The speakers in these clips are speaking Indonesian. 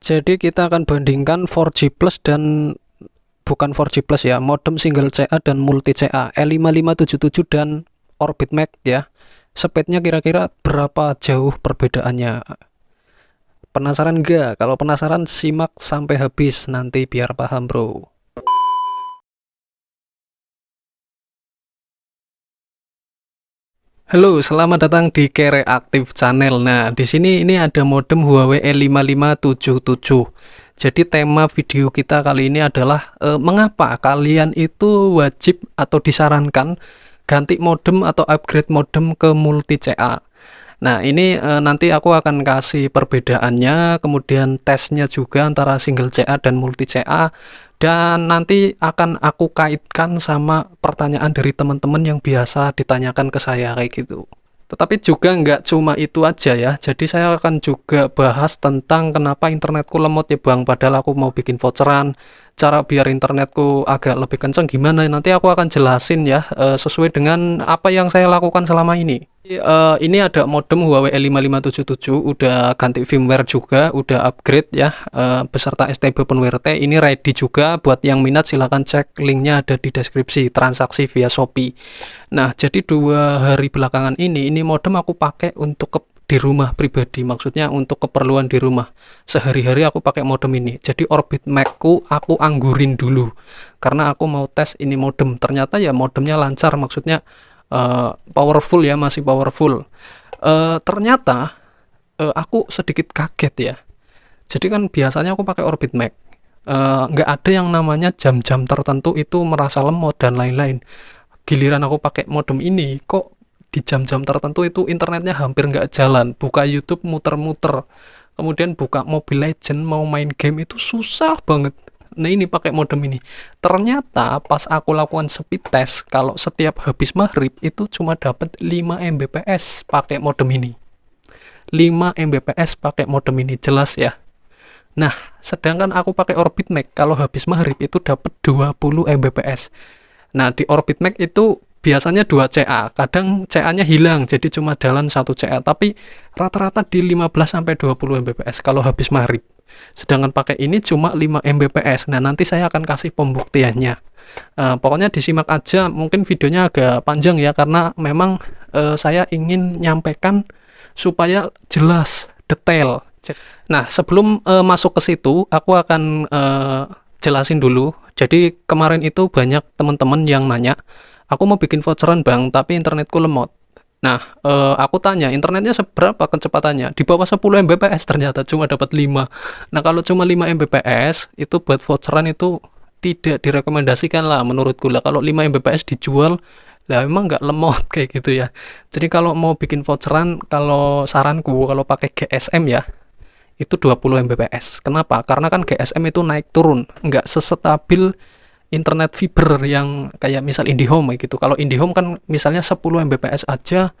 Jadi kita akan bandingkan 4G plus dan bukan 4G plus ya, modem single CA dan multi CA, E5577 dan Orbit Max ya. Speednya kira-kira berapa jauh perbedaannya? Penasaran nggak? Kalau penasaran simak sampai habis nanti biar paham bro. Halo, selamat datang di Kere Aktif Channel. Nah, di sini ini ada modem Huawei E5577. Jadi tema video kita kali ini adalah mengapa kalian itu wajib atau disarankan ganti modem atau upgrade modem ke multi CA. Nah, ini nanti aku akan kasih perbedaannya, kemudian tesnya juga antara single CA dan multi CA, dan nanti akan aku kaitkan sama pertanyaan dari teman-teman yang biasa ditanyakan ke saya kayak gitu. Tetapi juga nggak cuma itu aja ya, jadi saya akan juga bahas tentang kenapa internetku lemot ya bang, padahal aku mau bikin voucheran, cara biar internetku agak lebih kenceng gimana, nanti aku akan jelasin ya, sesuai dengan apa yang saya lakukan selama ini. Ini ada modem Huawei E5577, udah ganti firmware juga, udah upgrade ya, beserta STB PenWrt. Ini ready juga, buat yang minat silahkan cek linknya ada di deskripsi, transaksi via Shopee. Nah, jadi 2 hari belakangan ini modem aku pakai untuk di rumah pribadi, maksudnya untuk keperluan di rumah. Sehari-hari aku pakai modem ini. Jadi Orbit Max ku aku anggurin dulu, karena aku mau tes ini modem. Ternyata ya modemnya lancar, maksudnya powerful ya, masih powerful. Ternyata aku sedikit kaget ya. Jadi kan biasanya aku pakai Orbit Max, nggak ada yang namanya jam-jam tertentu itu merasa lemot dan lain-lain. Giliran aku pakai modem ini, kok di jam-jam tertentu itu internetnya hampir nggak jalan. Buka YouTube muter-muter, kemudian buka Mobile Legend mau main game itu susah banget. Nah, ini pakai modem ini. Ternyata pas aku lakukan speed test, kalau setiap habis maghrib itu cuma dapat 5 Mbps pakai modem ini. 5 Mbps pakai modem ini, jelas ya. Nah, sedangkan aku pakai Orbit Max kalau habis maghrib itu dapat 20 Mbps. Nah, di Orbit Max itu biasanya 2 CA, kadang CA-nya hilang jadi cuma jalan 1 CA, tapi rata-rata di 15-20 Mbps kalau habis maghrib. Sedangkan pakai ini cuma 5 Mbps. Nah, nanti saya akan kasih pembuktiannya. Pokoknya disimak aja, mungkin videonya agak panjang ya, karena memang saya ingin nyampaikan supaya jelas, detail. Nah, sebelum masuk ke situ, aku akan jelasin dulu. Jadi kemarin itu banyak teman-teman yang nanya, aku mau bikin voucheran bang, tapi internetku lemot. Nah, aku tanya, internetnya seberapa kecepatannya? Di bawah 10 Mbps ternyata, cuma dapat 5. Nah, kalau cuma 5 Mbps, itu buat voucheran itu tidak direkomendasikan lah menurutku lah. Kalau 5 Mbps dijual, lah memang nggak lemot kayak gitu ya. Jadi kalau mau bikin voucheran, kalau saranku, kalau pakai GSM ya, itu 20 Mbps. Kenapa? Karena kan GSM itu naik turun, nggak sestabil internet fiber yang kayak misal IndiHome gitu. Kalau IndiHome kan misalnya 10 Mbps aja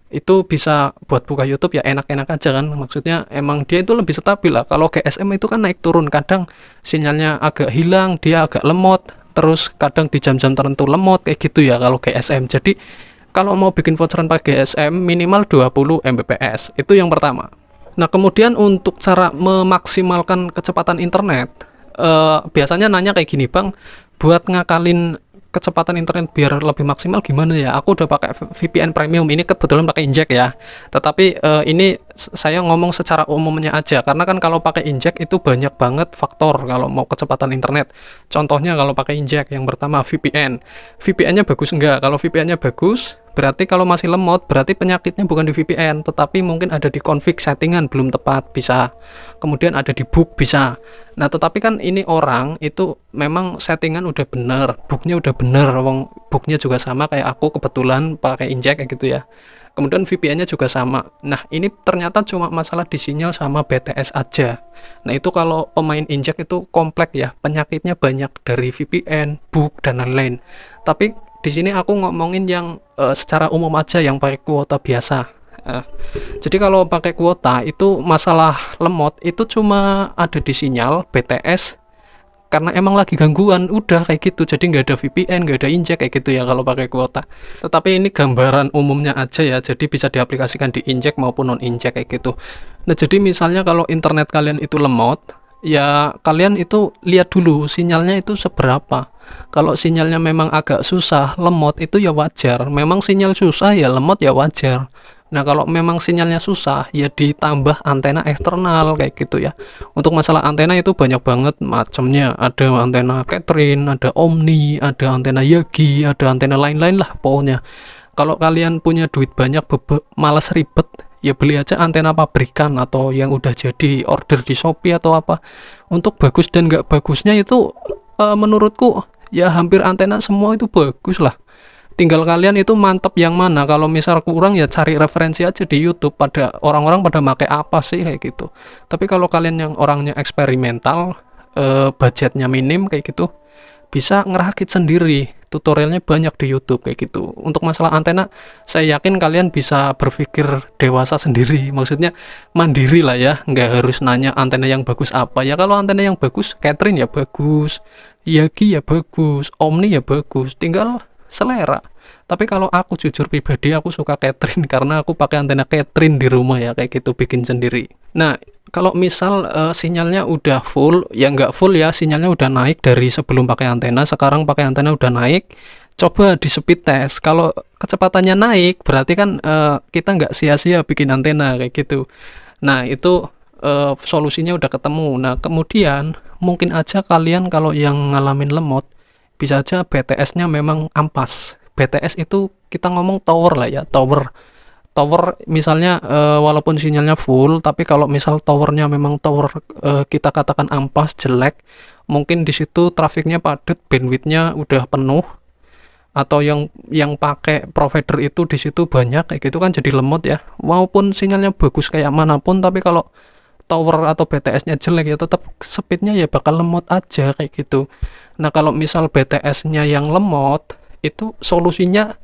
itu bisa buat buka YouTube ya enak-enak aja kan. Maksudnya emang dia itu lebih stabil lah. Kalau GSM itu kan naik turun, kadang sinyalnya agak hilang, dia agak lemot, terus kadang di jam-jam tertentu lemot kayak gitu ya kalau GSM. Jadi kalau mau bikin voucheran pakai GSM minimal 20 Mbps. Itu yang pertama. Nah, kemudian untuk cara memaksimalkan kecepatan internet, biasanya nanya kayak gini, bang, buat ngakalin kecepatan internet biar lebih maksimal gimana ya? Aku udah pakai VPN premium, ini kebetulan pakai injek ya. Tetapi ini saya ngomong secara umumnya aja, karena kan kalau pakai injek itu banyak banget faktor kalau mau kecepatan internet. Contohnya kalau pakai injek, yang pertama VPN. VPN-nya bagus enggak? Kalau VPN-nya bagus, berarti kalau masih lemot, berarti penyakitnya bukan di VPN, tetapi mungkin ada di config settingan belum tepat, bisa. Kemudian ada di book, bisa. Nah, tetapi kan ini orang itu memang settingan udah bener, booknya udah bener, wong booknya juga sama kayak aku kebetulan pakai injek kayak gitu ya. Kemudian VPN-nya juga sama. Nah, ini ternyata cuma masalah di sinyal sama BTS aja. Nah, itu kalau pemain injek itu kompleks ya, penyakitnya banyak dari VPN, book, dan lain-lain. Tapi di sini aku ngomongin yang secara umum aja, yang pakai kuota biasa. Jadi kalau pakai kuota itu masalah lemot itu cuma ada di sinyal, BTS, karena emang lagi gangguan, udah kayak gitu. Jadi nggak ada VPN, nggak ada injek kayak gitu ya kalau pakai kuota. Tetapi ini gambaran umumnya aja ya, jadi bisa diaplikasikan di injek maupun non injek kayak gitu. Nah, jadi misalnya kalau internet kalian itu lemot, ya kalian itu lihat dulu sinyalnya itu seberapa. Kalau sinyalnya memang agak susah, lemot, itu ya wajar. Memang sinyal susah ya lemot ya wajar. Nah, kalau memang sinyalnya susah, ya ditambah antena eksternal kayak gitu ya. Untuk masalah antena itu banyak banget macamnya. Ada antena Catherine, ada Omni, ada antena Yagi, ada antena lain-lain lah pokoknya. Kalau kalian punya duit banyak, malas ribet, ya beli aja antena pabrikan atau yang udah jadi order di Shopee atau apa. Untuk bagus dan nggak bagusnya itu menurutku ya hampir antena semua itu bagus lah. Tinggal kalian itu mantep yang mana. Kalau misal kurang ya cari referensi aja di YouTube, pada orang-orang pada pakai apa sih kayak gitu. Tapi kalau kalian yang orangnya eksperimental, budgetnya minim kayak gitu, bisa ngerakit sendiri. Tutorialnya banyak di YouTube kayak gitu. Untuk masalah antena, saya yakin kalian bisa berpikir dewasa sendiri. Maksudnya mandiri lah ya, nggak harus nanya antena yang bagus apa. Ya kalau antena yang bagus, Catherine ya bagus, Yagi ya bagus, Omni ya bagus. Tinggal selera. Tapi kalau aku jujur pribadi, aku suka Catherine karena aku pakai antena Catherine di rumah ya, kayak gitu, bikin sendiri. Nah, kalau misal sinyalnya udah full, ya nggak full ya, sinyalnya udah naik dari sebelum pakai antena, sekarang pakai antena udah naik, coba di speed test. Kalau kecepatannya naik, berarti kan kita nggak sia-sia bikin antena kayak gitu. Nah, itu solusinya udah ketemu. Nah, kemudian mungkin aja kalian kalau yang ngalamin lemot, bisa aja BTS-nya memang ampas. BTS itu kita ngomong tower lah ya, tower. Tower misalnya walaupun sinyalnya full, tapi kalau misal towernya memang tower kita katakan ampas, jelek, mungkin di situ trafiknya padat, bandwidthnya udah penuh, atau yang pakai provider itu di situ banyak kayak gitu kan jadi lemot ya. Maupun sinyalnya bagus kayak manapun, tapi kalau tower atau BTS-nya jelek ya tetap speednya ya bakal lemot aja kayak gitu. Nah, kalau misal BTS-nya yang lemot, itu solusinya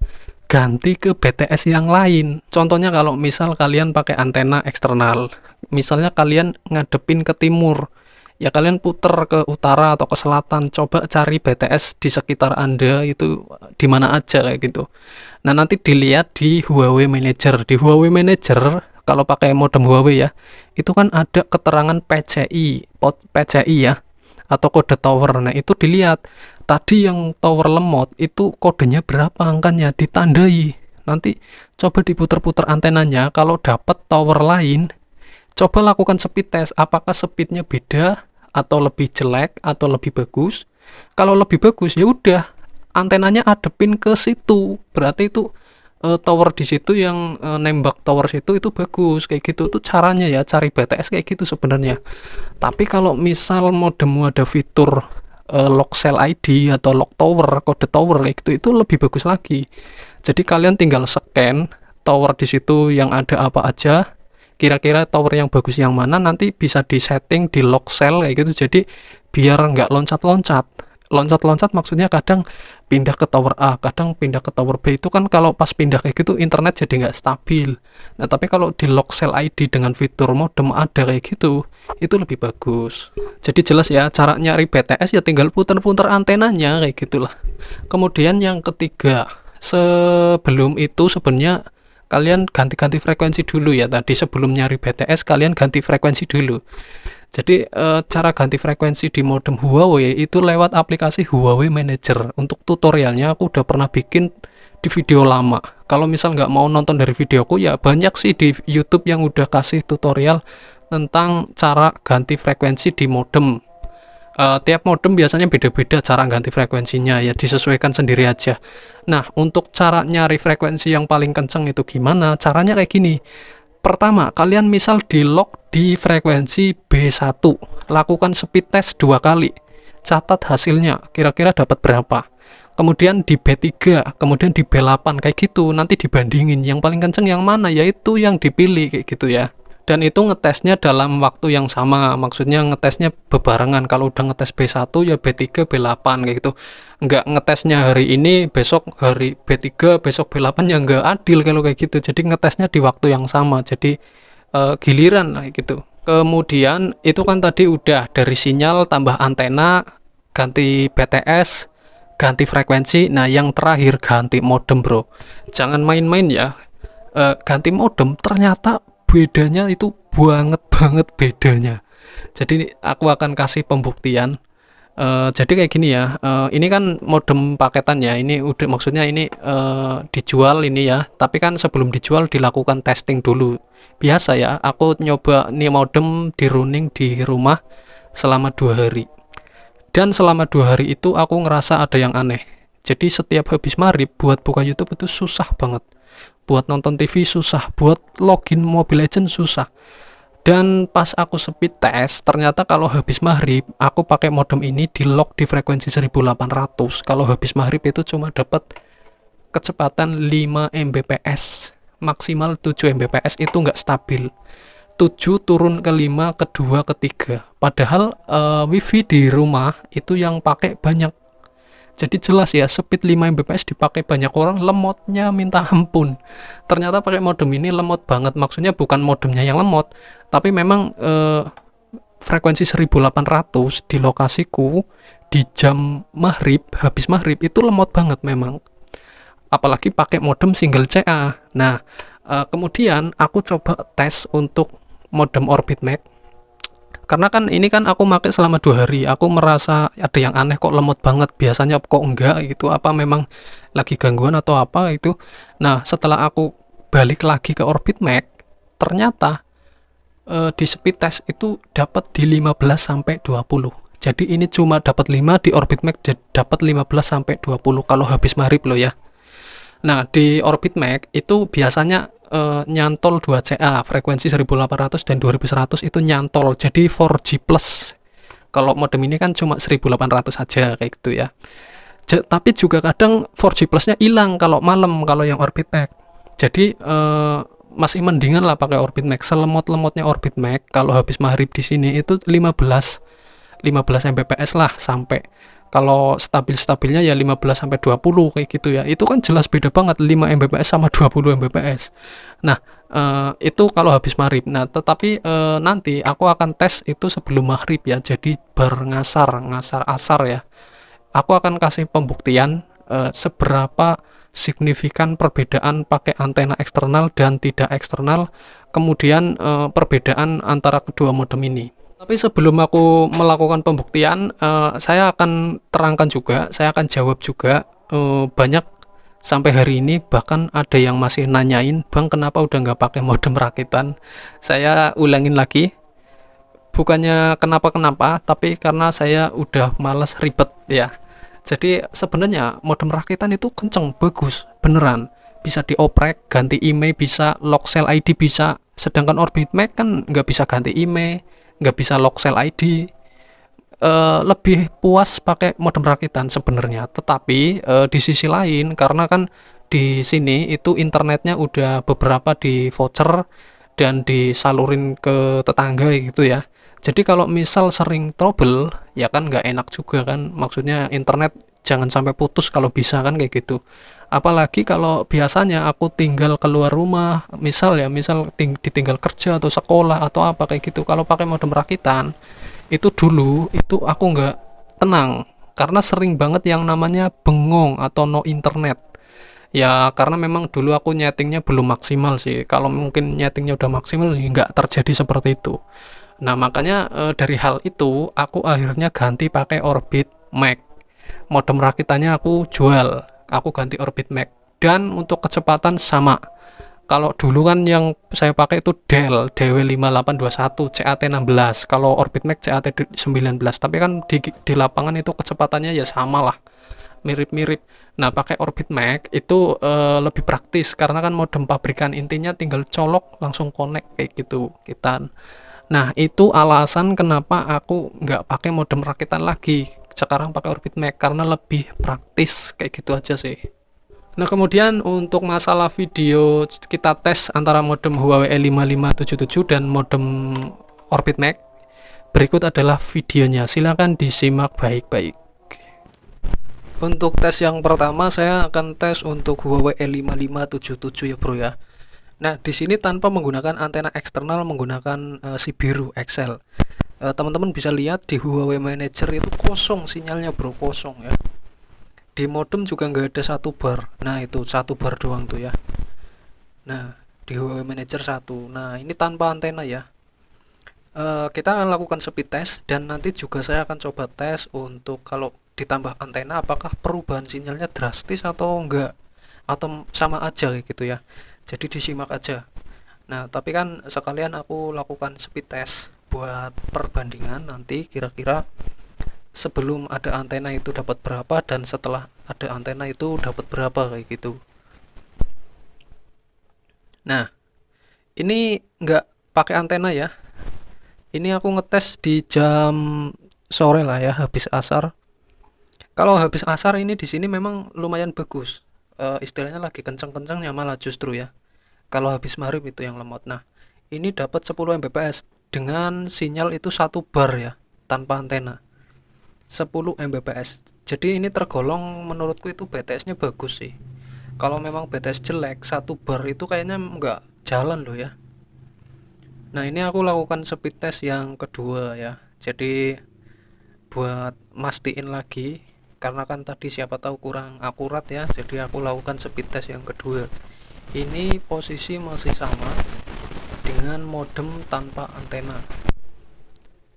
ganti ke BTS yang lain. Contohnya kalau misal kalian pakai antena eksternal, misalnya kalian ngadepin ke timur, ya kalian puter ke utara atau ke selatan, coba cari BTS di sekitar Anda itu di mana aja kayak gitu. Nah, nanti dilihat di Huawei Manager. Di Huawei Manager, kalau pakai modem Huawei ya, itu kan ada keterangan PCI ya, atau kode tower. Nah, itu dilihat tadi yang tower lemot itu kodenya berapa angkanya, ditandai. Nanti coba diputer-puter antenanya, kalau dapat tower lain, coba lakukan speed test, apakah speednya beda atau lebih jelek atau lebih bagus. Kalau lebih bagus ya udah, antenanya adepin ke situ, berarti itu tower di situ yang nembak tower situ itu bagus kayak gitu. Tuh caranya ya, cari BTS kayak gitu sebenarnya. Tapi kalau misal modemmu ada fitur lock cell ID atau lock tower, kode tower kayak gitu, itu lebih bagus lagi. Jadi kalian tinggal scan tower di situ yang ada apa aja, kira-kira tower yang bagus yang mana, nanti bisa di setting di lock cell kayak gitu. Jadi biar nggak loncat-loncat. Loncat-loncat maksudnya kadang pindah ke tower A, kadang pindah ke tower B. Itu kan kalau pas pindah kayak gitu internet jadi nggak stabil. Nah, tapi kalau di lock cell ID dengan fitur modem ada kayak gitu, itu lebih bagus. Jadi jelas ya, cara nyari BTS ya tinggal putar-putar antenanya kayak gitulah. Kemudian yang ketiga, sebelum itu sebenarnya kalian ganti-ganti frekuensi dulu ya. Tadi sebelum nyari BTS kalian ganti frekuensi dulu. Jadi cara ganti frekuensi di modem Huawei itu lewat aplikasi Huawei Manager. Untuk tutorialnya aku udah pernah bikin di video lama. Kalau misal nggak mau nonton dari videoku, ya banyak sih di YouTube yang udah kasih tutorial tentang cara ganti frekuensi di modem. Tiap modem biasanya beda-beda cara ganti frekuensinya, ya disesuaikan sendiri aja. Nah, untuk cara nyari frekuensi yang paling kenceng itu gimana? Caranya kayak gini. Pertama, kalian misal di lock di frekuensi B1, lakukan speed test 2 kali, catat hasilnya, kira-kira dapat berapa. Kemudian di B3, kemudian di B8, kayak gitu, nanti dibandingin, yang paling kenceng yang mana, yaitu yang dipilih, kayak gitu ya. Dan itu ngetesnya dalam waktu yang sama, maksudnya ngetesnya bebarengan. Kalau udah ngetes B1 ya B3, B8 kayak gitu. Nggak ngetesnya hari ini, besok hari B3, besok B8, ya nggak adil kalau kayak gitu. Jadi ngetesnya di waktu yang sama, jadi giliran lah gitu. Kemudian itu kan tadi udah dari sinyal tambah antena, ganti BTS, ganti frekuensi. Nah, yang terakhir ganti modem, bro. Jangan main-main ya. Ganti modem ternyata bedanya itu banget banget bedanya. Jadi aku akan kasih pembuktian. Jadi kayak gini ya. Ini kan modem paketan ya. Ini udah maksudnya ini dijual ini ya. Tapi kan sebelum dijual dilakukan testing dulu. Biasa ya. Aku nyoba nih modem di running di rumah selama 2 hari. Dan selama 2 hari itu aku ngerasa ada yang aneh. Jadi setiap habis maghrib buat buka YouTube itu susah banget. Buat nonton TV susah, buat login Mobile Legends susah. Dan pas aku speed test, ternyata kalau habis maghrib, aku pakai modem ini di lock di frekuensi 1800. Kalau habis maghrib itu cuma dapat kecepatan 5 Mbps, maksimal 7 Mbps, itu nggak stabil. 7 turun ke 5, ke 2, ke 3. Padahal wifi di rumah itu yang pakai banyak. Jadi jelas ya, speed 5 Mbps dipakai banyak orang, lemotnya minta ampun. Ternyata pakai modem ini lemot banget. Maksudnya bukan modemnya yang lemot, tapi memang frekuensi 1800 di lokasiku di jam maghrib, habis maghrib itu lemot banget memang. Apalagi pakai modem single CA. Nah, kemudian aku coba tes untuk modem Orbit Max. Karena kan ini kan aku pakai selama 2 hari, aku merasa ada yang aneh kok lemot banget, biasanya kok enggak gitu, apa memang lagi gangguan atau apa itu. Nah, setelah aku balik lagi ke Orbit Max, ternyata di speed test itu dapat di 15 sampai 20. Jadi ini cuma dapat 5, di Orbit Max dapat 15 sampai 20 kalau habis maghrib loh ya. Nah, di Orbit Max itu biasanya nyantol 2CA, frekuensi 1800 dan 2100 itu nyantol. Jadi 4G plus. Kalau modem ini kan cuma 1800 saja kayak gitu ya. Tapi juga kadang 4G plusnya hilang kalau malam kalau yang Orbit Max. Jadi masih mendingan lah pakai Orbit Max. Selemot-lemotnya Orbit Max kalau habis maghrib di sini itu 15 Mbps lah sampai. Kalau stabil-stabilnya ya 15 sampai 20 kayak gitu ya. Itu kan jelas beda banget 5 Mbps sama 20 Mbps. Nah, itu kalau habis maghrib. Nah, tetapi nanti aku akan tes itu sebelum maghrib ya. Jadi ngasar asar ya. Aku akan kasih pembuktian seberapa signifikan perbedaan pakai antena eksternal dan tidak eksternal. Kemudian perbedaan antara kedua modem ini. Tapi sebelum aku melakukan pembuktian, saya akan terangkan juga, saya akan jawab juga. Banyak sampai hari ini bahkan ada yang masih nanyain, Bang kenapa udah nggak pakai modem rakitan. Saya ulangin lagi, bukannya kenapa-kenapa, tapi karena saya udah males ribet ya. Jadi sebenarnya modem rakitan itu kenceng, bagus, beneran. Bisa dioprek, ganti IMEI bisa, lock cell ID bisa. Sedangkan Orbit Max kan nggak bisa ganti IMEI, nggak bisa lock cell ID. Lebih puas pakai modem rakitan sebenarnya. Tetapi di sisi lain, karena kan di sini itu internetnya udah beberapa di voucher dan disalurin ke tetangga gitu ya. Jadi kalau misal sering trouble, ya kan nggak enak juga kan. Maksudnya internet jangan sampai putus kalau bisa kan kayak gitu. Apalagi kalau biasanya aku tinggal keluar rumah, misal ditinggal kerja atau sekolah atau apa kayak gitu. Kalau pakai modem rakitan, itu dulu itu aku nggak tenang karena sering banget yang namanya bengong atau no internet. Ya karena memang dulu aku nyetingnya belum maksimal sih. Kalau mungkin nyetingnya udah maksimal, ya nggak terjadi seperti itu. Nah makanya dari hal itu aku akhirnya ganti pakai Orbit Max. Modem rakitannya aku jual, aku ganti Orbit Max. Dan untuk kecepatan sama. Kalau dulu kan yang saya pakai itu Dell DW5821 CAT16. Kalau Orbit Max CAT19. Tapi kan di lapangan itu kecepatannya ya sama lah, mirip-mirip. Nah pakai Orbit Max itu lebih praktis karena kan modem pabrikan, intinya tinggal colok langsung connect kayak gitu kita. Nah itu alasan kenapa aku nggak pakai modem rakitan lagi, sekarang pakai Orbit Max karena lebih praktis kayak gitu aja sih. Nah kemudian untuk masalah video kita tes antara modem Huawei E5577 dan modem Orbit Max, berikut adalah videonya, silahkan disimak baik-baik. Untuk tes yang pertama saya akan tes untuk Huawei E5577 ya bro ya. Nah di sini tanpa menggunakan antena eksternal, menggunakan si biru XL. Teman-teman bisa lihat di Huawei Manager itu kosong sinyalnya bro, kosong ya. Di modem juga nggak ada satu bar. Nah itu satu bar doang tuh ya. Nah di Huawei Manager satu. Nah ini tanpa antena ya. Kita akan lakukan speed test dan nanti juga saya akan coba tes untuk kalau ditambah antena apakah perubahan sinyalnya drastis atau enggak, atau sama aja kayak gitu ya. Jadi disimak aja. Nah tapi kan sekalian aku lakukan speed test buat perbandingan nanti kira-kira sebelum ada antena itu dapat berapa dan setelah ada antena itu dapat berapa kayak gitu. Nah ini nggak pakai antena ya. Ini aku ngetes di jam sore lah ya, habis asar. Kalau habis asar ini di sini memang lumayan bagus. Istilahnya lagi kenceng-kencengnya malah justru ya. Kalau habis maghrib itu yang lemot. Nah, ini dapat 10 Mbps dengan sinyal itu satu bar ya, tanpa antena. 10 Mbps. Jadi ini tergolong menurutku itu BTS-nya bagus sih. Kalau memang BTS jelek, satu bar itu kayaknya nggak jalan loh ya. Nah, ini aku lakukan speed test yang kedua ya. Jadi buat mastiin lagi karena kan tadi siapa tahu kurang akurat ya. Jadi aku lakukan speed test yang kedua. Ini posisi masih sama dengan modem tanpa antena.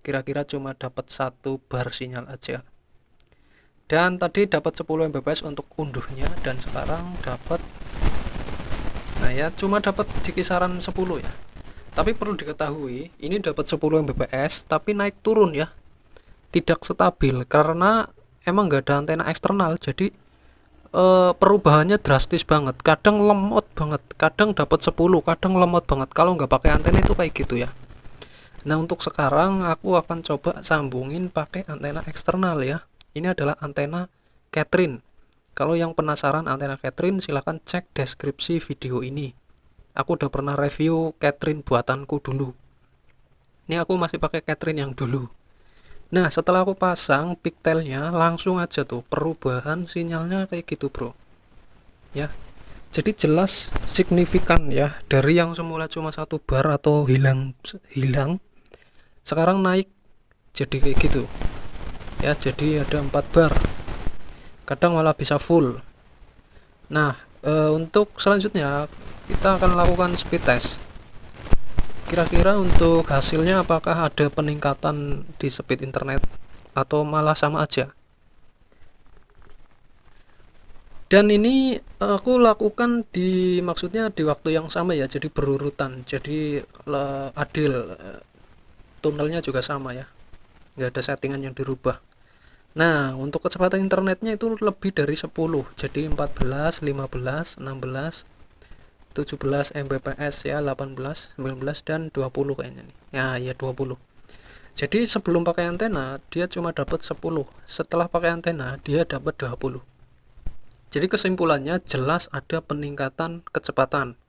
Kira-kira cuma dapat satu bar sinyal aja. Dan tadi dapat 10 Mbps untuk unduhnya dan sekarang dapat, nah ya cuma dapat di kisaran 10 ya. Tapi perlu diketahui, ini dapat 10 Mbps tapi naik turun ya. Tidak stabil karena emang nggak ada antena eksternal. Jadi perubahannya drastis banget. Kadang lemot banget, kadang dapat 10, kadang lemot banget. Kalau nggak pakai antena itu kayak gitu ya. Nah, untuk sekarang aku akan coba sambungin pakai antena eksternal ya. Ini adalah antena Catherine. Kalau yang penasaran antena Catherine silahkan cek deskripsi video ini. Aku udah pernah review Catherine buatanku dulu. Ini aku masih pakai Catherine yang dulu. Nah, setelah aku pasang pigtailnya, langsung aja tuh perubahan sinyalnya kayak gitu, bro. Ya, jadi jelas signifikan ya dari yang semula cuma satu bar atau hilang hilang, sekarang naik jadi kayak gitu. Ya, jadi ada 4 bar. Kadang malah bisa full. Nah, untuk selanjutnya kita akan lakukan speed test. Kira-kira untuk hasilnya apakah ada peningkatan di speed internet atau malah sama aja? Dan ini aku lakukan di maksudnya di waktu yang sama ya, jadi berurutan. Jadi adil, tunnelnya juga sama ya. Nggak ada settingan yang dirubah. Nah, untuk kecepatan internetnya itu lebih dari 10. Jadi 14, 15, 16, 17 Mbps ya, 18, 19 dan 20 kayaknya nih. Ya 20. Jadi sebelum pakai antena dia cuma dapat 10. Setelah pakai antena dia dapat 20. Jadi kesimpulannya jelas ada peningkatan kecepatan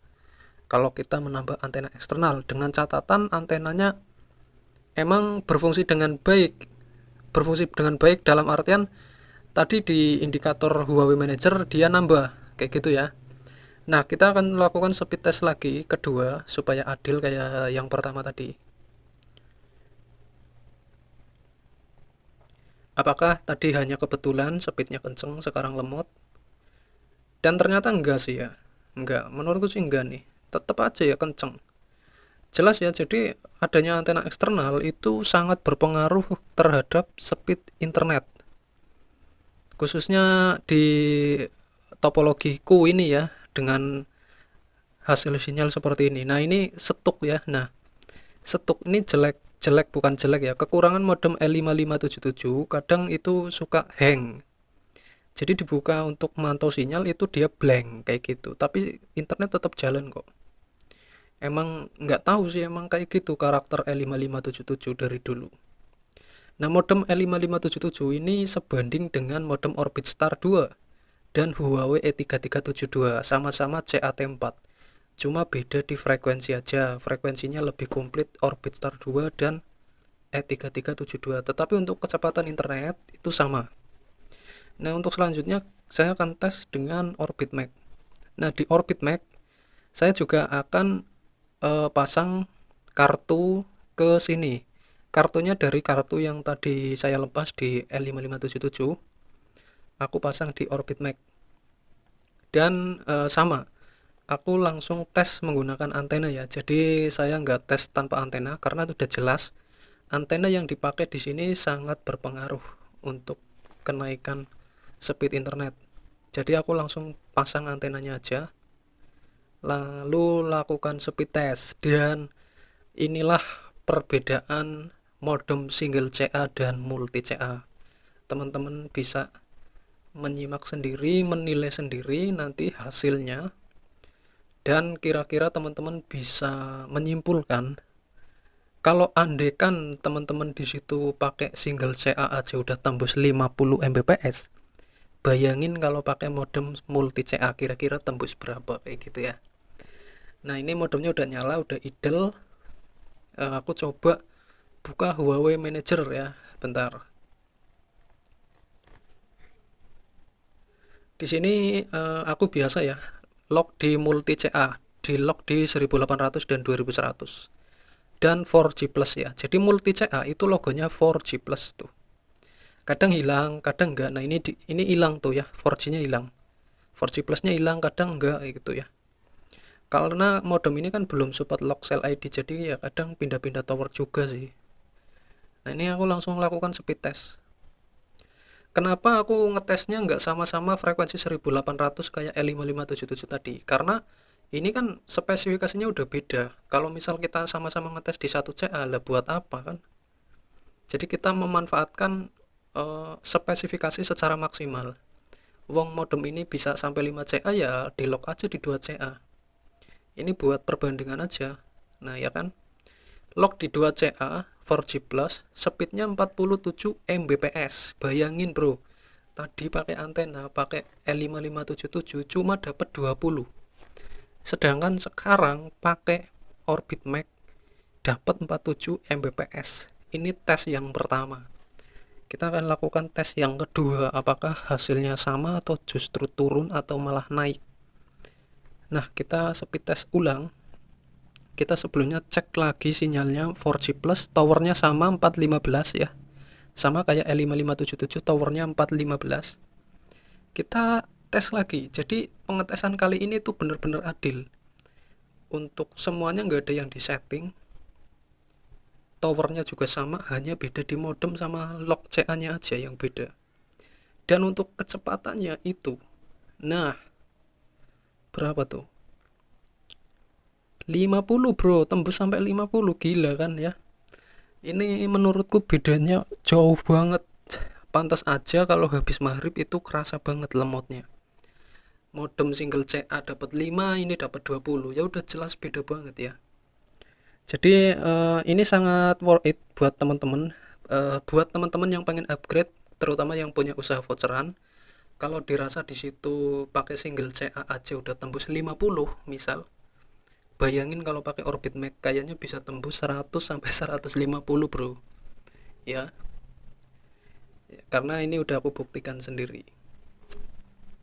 kalau kita menambah antena eksternal, dengan catatan antenanya emang berfungsi dengan baik. Berfungsi dengan baik dalam artian tadi di indikator Huawei Manager dia nambah kayak gitu ya. Nah, kita akan melakukan speed test lagi kedua supaya adil kayak yang pertama tadi. Apakah tadi hanya kebetulan speednya kenceng sekarang lemot? Dan ternyata enggak sih ya. Enggak, menurutku sih enggak nih. Tetap aja ya kenceng. Jelas ya, jadi adanya antena eksternal itu sangat berpengaruh terhadap speed internet. Khususnya di topologiku ini ya, dengan hasil sinyal seperti ini. Nah, ini setuk ya. Nah, setuk ini jelek bukan jelek ya. Kekurangan modem L5577 kadang itu suka hang. Jadi dibuka untuk mantau sinyal itu dia blank kayak gitu. Tapi internet tetap jalan kok. Emang nggak tahu sih emang kayak gitu karakter L5577 dari dulu. Nah, modem L5577 ini sebanding dengan modem Orbitstar 2 dan Huawei E3372, sama-sama CAT4. Cuma beda di frekuensi aja. Frekuensinya lebih komplit Orbitstar 2 dan E3372. Tetapi untuk kecepatan internet itu sama. Nah, untuk selanjutnya saya akan tes dengan Orbit Max. Nah, di Orbit Max saya juga akan pasang kartu ke sini. kartunya dari kartu yang tadi saya lepas di L5577, aku pasang di Orbit Max. Dan sama, aku langsung tes menggunakan antena ya. Jadi saya nggak tes tanpa antena karena itu udah jelas antena yang dipakai di sini sangat berpengaruh untuk kenaikan speed internet. Jadi aku langsung pasang antenanya aja, lalu lakukan speed test, dan inilah perbedaan modem single CA dan multi CA. Teman-teman bisa menyimak sendiri, menilai sendiri nanti hasilnya, dan kira-kira teman-teman bisa menyimpulkan kalau andekan teman-teman di situ pakai single CA aja udah tembus 50 Mbps. Bayangin kalau pakai modem multi CA kira-kira tembus berapa kayak gitu ya. Nah, ini modemnya udah nyala, udah idle. Aku coba buka Huawei Manager ya, bentar. Di sini aku biasa ya log di multi CA, di log di 1800 dan 2100 dan 4G plus ya. Jadi multi CA itu logonya 4G plus tuh. Kadang hilang, kadang enggak. Nah, ini hilang tuh ya, 4G-nya hilang. 4G plusnya hilang, kadang enggak kayak gitu ya. Karena modem ini kan belum support lock cell ID, jadi ya kadang pindah-pindah tower juga sih. Nah, ini aku langsung lakukan speed test. Kenapa aku ngetesnya nggak sama-sama frekuensi 1800 kayak L5577 tadi? Karena ini kan spesifikasinya udah beda. Kalau misal kita sama-sama ngetes di 1CA, lah buat apa kan? Jadi kita memanfaatkan spesifikasi secara maksimal. Wong modem ini bisa sampai 5CA, ya di lock aja di 2CA. Ini buat perbandingan aja. Nah, ya kan? Lock di 2CA 4G plus, speednya 47 Mbps. Bayangin bro, tadi pakai antena, pakai L5577 cuma dapat 20. Sedangkan sekarang pakai Orbit Max dapat 47 Mbps. Ini tes yang pertama. Kita akan lakukan tes yang kedua, apakah hasilnya sama atau justru turun atau malah naik. Nah, kita speed test ulang. Kita sebelumnya cek lagi sinyalnya 4G plus, towernya sama 415 ya. Sama kayak L5577, towernya 415. Kita tes lagi. Jadi pengetesan kali ini tuh bener-bener adil. Untuk semuanya nggak ada yang disetting. Towernya juga sama, hanya beda di modem sama lock CA-nya aja yang beda. Dan untuk kecepatannya itu, nah, berapa tuh? 50 bro, tembus sampai 50, gila kan ya. Ini menurutku bedanya jauh banget. Pantas aja kalau habis maghrib itu kerasa banget lemotnya. Modem single CA dapat 5, ini dapat 20. Ya udah jelas beda banget ya. Jadi ini sangat worth it buat teman-teman. Buat teman-teman yang pengen upgrade, terutama yang punya usaha voucheran. Kalau dirasa di situ pakai single CA aja udah tembus 50 misal. Bayangin kalau pakai Orbit Max kayaknya bisa tembus 100 sampai 150 bro. Ya. Karena ini udah aku buktikan sendiri.